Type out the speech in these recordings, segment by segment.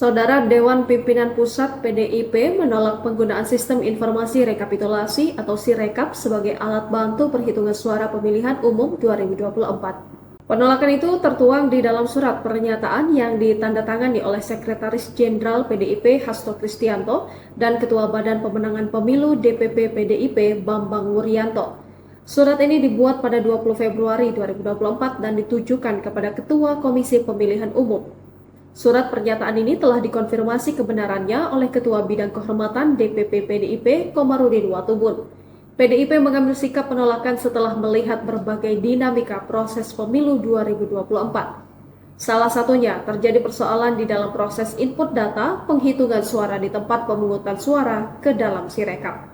Saudara Dewan Pimpinan Pusat PDIP menolak penggunaan Sistem Informasi Rekapitulasi atau Sirekap sebagai alat bantu perhitungan suara pemilihan umum 2024. Penolakan itu tertuang di dalam surat pernyataan yang ditandatangani oleh Sekretaris Jenderal PDIP Hasto Kristianto dan Ketua Badan Pemenangan Pemilu DPP PDIP Bambang Wuryanto. Surat ini dibuat pada 20 Februari 2024 dan ditujukan kepada Ketua Komisi Pemilihan Umum. Surat pernyataan ini telah dikonfirmasi kebenarannya oleh Ketua Bidang Kehormatan DPP PDIP Komarudin Watubun. PDIP mengambil sikap penolakan setelah melihat berbagai dinamika proses pemilu 2024. Salah satunya terjadi persoalan di dalam proses input data penghitungan suara di tempat pemungutan suara ke dalam Sirekap.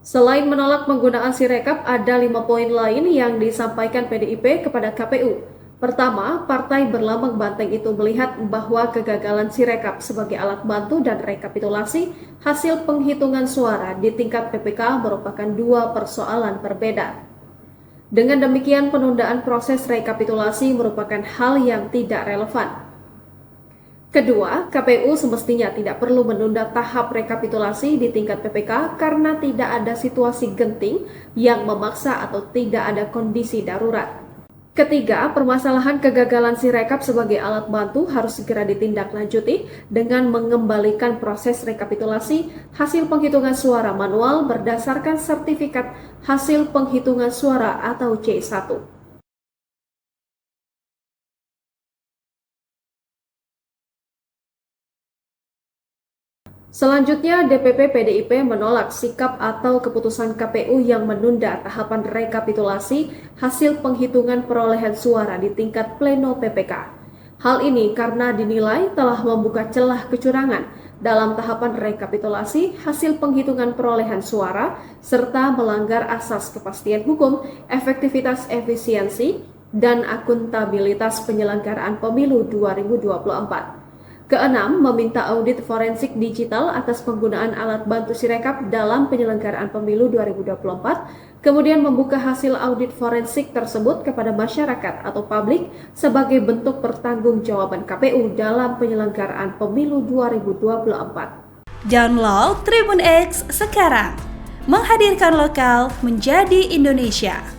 Selain menolak penggunaan Sirekap, ada 5 poin lain yang disampaikan PDIP kepada KPU. Pertama, partai berlambang banteng itu melihat bahwa kegagalan Sirekap sebagai alat bantu dan rekapitulasi hasil penghitungan suara di tingkat PPK merupakan dua persoalan berbeda. Dengan demikian, penundaan proses rekapitulasi merupakan hal yang tidak relevan. Kedua, KPU semestinya tidak perlu menunda tahap rekapitulasi di tingkat PPK karena tidak ada situasi genting yang memaksa atau tidak ada kondisi darurat. Ketiga, permasalahan kegagalan Sirekap sebagai alat bantu harus segera ditindaklanjuti dengan mengembalikan proses rekapitulasi hasil penghitungan suara manual berdasarkan sertifikat hasil penghitungan suara atau C1. Selanjutnya, DPP PDIP menolak sikap atau keputusan KPU yang menunda tahapan rekapitulasi hasil penghitungan perolehan suara di tingkat pleno PPK. Hal ini karena dinilai telah membuka celah kecurangan dalam tahapan rekapitulasi hasil penghitungan perolehan suara serta melanggar asas kepastian hukum, efektivitas efisiensi, dan akuntabilitas penyelenggaraan pemilu 2024. Keenam, meminta audit forensik digital atas penggunaan alat bantu Sirekap dalam penyelenggaraan pemilu 2024, kemudian membuka hasil audit forensik tersebut kepada masyarakat atau publik sebagai bentuk pertanggungjawaban KPU dalam penyelenggaraan pemilu 2024. Download Tribun X sekarang, menghadirkan lokal menjadi Indonesia.